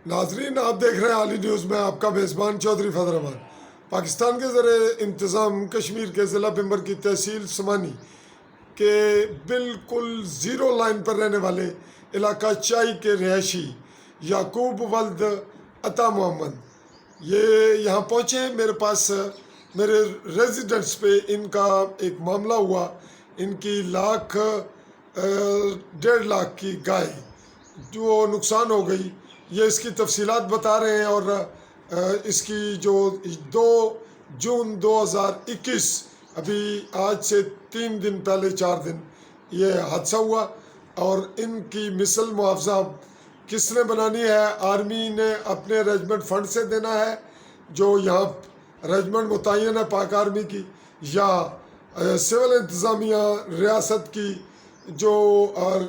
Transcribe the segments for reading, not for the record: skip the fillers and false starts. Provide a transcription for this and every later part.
ناظرین آپ دیکھ رہے ہیں عالی نیوز میں آپ کا میزبان چودھری فضل رحمان۔ پاکستان کے زیر انتظام کشمیر کے ضلع بمبر کی تحصیل سمانی کے بالکل زیرو لائن پر رہنے والے علاقہ چائی کے رہائشی یعقوب ولد عطا محمد یہ یہاں پہنچے ہیں۔ میرے پاس میرے ریزیڈنٹس پہ ان کا ایک معاملہ ہوا، ان کی 1.5 لاکھ کی گائے جو نقصان ہو گئی، یہ اس کی تفصیلات بتا رہے ہیں۔ اور اس کی جو 2 جون 2021 ابھی آج سے 3 دن پہلے 4 دن یہ حادثہ ہوا، اور ان کی مثل معاوضہ کس نے بنانی ہے؟ آرمی نے اپنے ریجمنٹ فنڈ سے دینا ہے جو یہاں ریجمنٹ متعین ہے پاک آرمی کی، یا سول انتظامیہ ریاست کی جو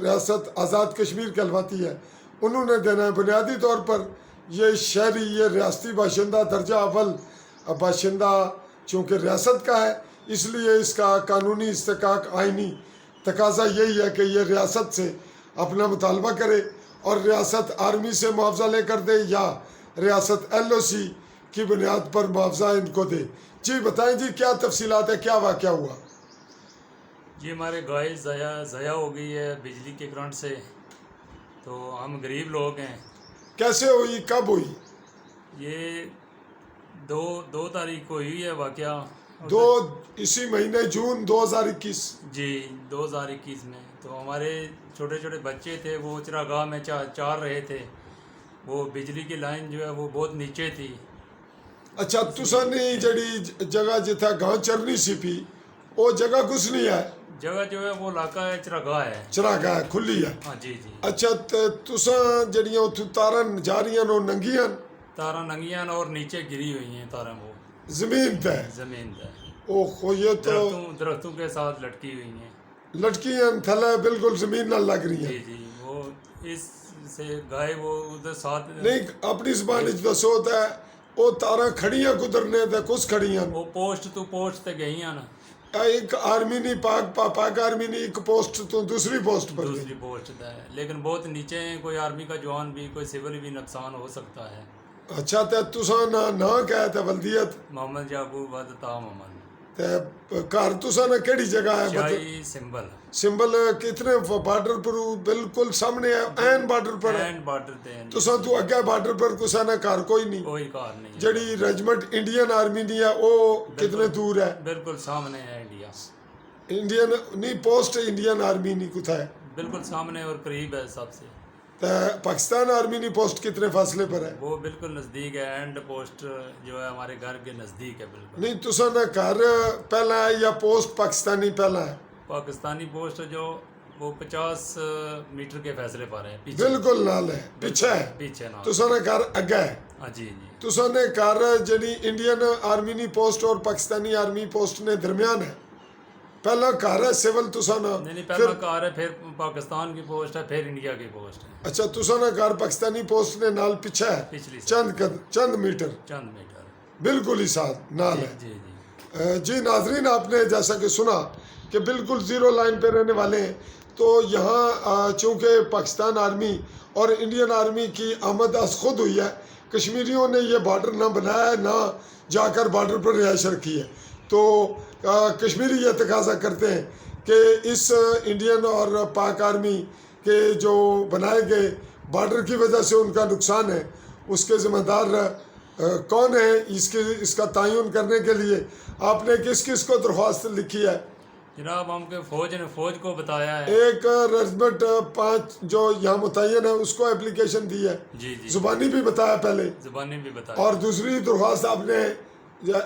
ریاست آزاد کشمیر کہلواتی ہے انہوں نے دینا ہے۔ بنیادی طور پر یہ شہری، یہ ریاستی باشندہ، درجہ اول باشندہ چونکہ ریاست کا ہے، اس لیے اس کا قانونی استحقاق، آئینی تقاضا یہی ہے کہ یہ ریاست سے اپنا مطالبہ کرے اور ریاست آرمی سے معاوضہ لے کر دے یا ریاست LOC کی بنیاد پر معاوضہ ان کو دے۔ جی بتائیں جی، کیا تفصیلات ہے، کیا واقعہ ہوا؟ جی ہمارے گائے ضائع ہو گئی ہے بجلی کے کرنٹ سے، تو ہم غریب لوگ ہیں۔ کیسے ہوئی، کب ہوئی؟ یہ دو تاریخ کو ہوئی ہے واقعہ، اسی مہینے جون 2021۔ جی 2021 میں۔ تو ہمارے چھوٹے چھوٹے بچے تھے، وہ چراگاہ میں چار رہے تھے، وہ بجلی کی لائن جو ہے وہ بہت نیچے تھی۔ اچھا، تساں نے جڑی جگہ جتھا گاں چرنی سی پی وہ جگہ کچھ نہیں ہے؟ جگہ جو ہے وہ علاقہ ہے چراگاہ ہے، چراگاہ ہے، کھلی ہے۔ ہاں جی جی۔ اچھا، تساں جڑیاں اتھوں تاراں جا رہیاں نو ننگیاں تاراں ننگیاں اور نیچے گری ہوئی ہیں تاراں، وہ زمین تے؟ زمین پہ او خو، یہ تو درختوں کے ساتھ لٹکی ہوئی ہیں۔ لٹکیاں تھلے بالکل زمین نہ لگ رہی ہیں۔ جی جی، وہ اس سے گائے وہ ادھر ساتھ نہیں، اپنی زبان وچ دسو تے وہ تاراں کھڑیاں کدھر تے کس کھڑیاں؟ وہ پوسٹ تو پوسٹ تے گئی ہیں نا، ایک آرمی نہیں، پاک آرمی نہیں، ایک پوسٹ تو دوسری پوسٹ پر گئی۔ دوسری پوسٹ تے، لیکن بہت نیچے ہیں، کوئی آرمی کا جوان بھی، کوئی سول بھی نقصان ہو سکتا ہے۔ اچھا، تے تساں نہ کہہ تے ولدیت محمد یعقوب ولد عطا محمد، تے گھر تساں نے کیڑی جگہ ہے؟ چائی سمبل، سمبل کتنے بارڈر پر بالکل سامنے ہے، این بارڈر پر ہے؟ اینڈ بارڈر تے ہیں جی۔ تساں تو اگے بارڈر پر کسا نہ گھر کوئی نہیں؟ کوئی کار نہیں ہے۔ جڑی ریجمنٹ انڈین آرمی دی ہے وہ کتنے دور ہے؟ بالکل سامنے ہے انڈیا، انڈین نہیں، پوسٹ انڈین آرمی نہیں کتا ہے؟ بالکل سامنے اور قریب ہے سب سے۔ تے پاکستان آرمی نہیں پوسٹ کتنے فاصلے پر ہے؟ وہ بالکل نزدیک ہے، اینڈ پوسٹ جو ہے ہمارے گھر کے نزدیک ہے بالکل۔ نہیں، تساں نہ گھر پہلا ہے یا پوسٹ پاکستانی پہلا ہے؟ پاکستانی پوسٹ جو وہ 50 میٹر کے فاصلے پر ہے، پیچھے بالکل نال ہے، پیچھے ہے، پیچھے نہ۔ تساں نے گھر اگے ہے۔ ہاں جی جی، تساں نے گھر جڑی انڈین آرمی نہیں پوسٹ اور پاکستانی آرمی پوسٹ نے درمیان ہے، پہلا گھر ہے سول تساں نہ، نہیں پہلا کار ہے، پھر پاکستان کی پوسٹ ہے، پھر انڈیا کی پوسٹ ہے، اچھا تساں نے گھر پاکستانی پوسٹ نے نال پیچھے ہے، پچھلی سائڈ چند میٹر، چند میٹر۔ بالکل ہی ساتھ نال ہے۔ جی جی، جی ناظرین، آپ نے جیسا کہ سنا کہ بالکل زیرو لائن پہ رہنے والے ہیں، تو یہاں چونکہ پاکستان آرمی اور انڈین آرمی کی آمد از خود ہوئی ہے، کشمیریوں نے یہ بارڈر نہ بنایا ہے، نہ جا کر بارڈر پر رہائش رکھی ہے، تو کشمیری یہ تقاضا کرتے ہیں کہ اس انڈین اور پاک آرمی کے جو بنائے گئے بارڈر کی وجہ سے ان کا نقصان ہے، اس کے ذمہ دار کون ہے؟ اس کا تعین کرنے کے لیے آپ نے کس کس کو درخواست لکھی ہے؟ جناب ہم کے فوج نے فوج کو بتایا ہے۔ ایک ریجمنٹ 5 جو یہاں متعین ہے اس کو اپلیکیشن دی ہے، جی جی، زبانی بھی بتایا پہلے، زبانی بھی بتایا، اور دوسری درخواست آپ نے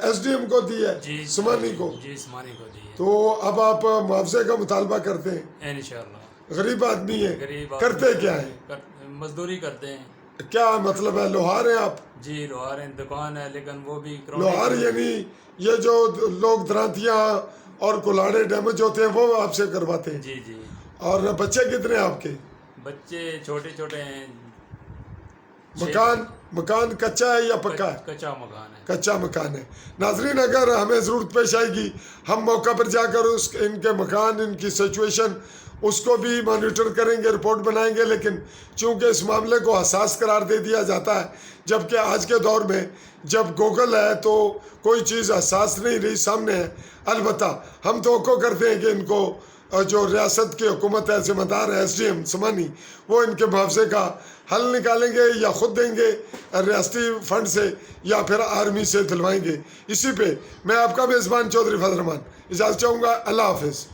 SDM کو دی ہے، جی سمانی کو۔ جی سمانی کو دی ہے، تو اب آپ معاوضے کا مطالبہ کرتے ہیں، انشاءاللہ۔ غریب آدمی ہے، غریب کرتے کیا ہیں؟ مزدوری کرتے ہیں۔ کیا مطلب ہے؟ لوہار ہیں آپ؟ جی لوہار ہیں، دکان ہے، لیکن وہ بھی لوہار یعنی یہ جو لوگ درانتیاں اور کلاڑے ڈیمیج ہوتے ہیں وہ آپ سے کرواتے ہیں؟ جی جی۔ اور بچے کتنے ہیں آپ کے؟ بچے چھوٹے چھوٹے ہیں۔ مکان کچا ہے یا پکا ہے؟ کچا مکان ہے۔ کچا مکان ہے۔ ناظرین، اگر ہمیں ضرورت پیش آئے گی ہم موقع پر جا کر ان کے مکان، ان کی سچویشن اس کو بھی مانیٹر کریں گے، رپورٹ بنائیں گے، لیکن چونکہ اس معاملے کو حساس قرار دے دیا جاتا ہے، جبکہ آج کے دور میں جب گوگل ہے تو کوئی چیز حساس نہیں رہی، سامنے ہے۔ البتہ ہم توقع کرتے ہیں کہ ان کو جو ریاست کی حکومت ہے، ذمہ دار ہے ایس ڈی ایم سمانی، وہ ان کے معاوضے کا حل نکالیں گے، یا خود دیں گے ریاستی فنڈ سے، یا پھر آرمی سے دلوائیں گے۔ اسی پہ میں آپ کا میزبان چودھری فضل الرحمان اجازت چاہوں گا۔ اللہ حافظ۔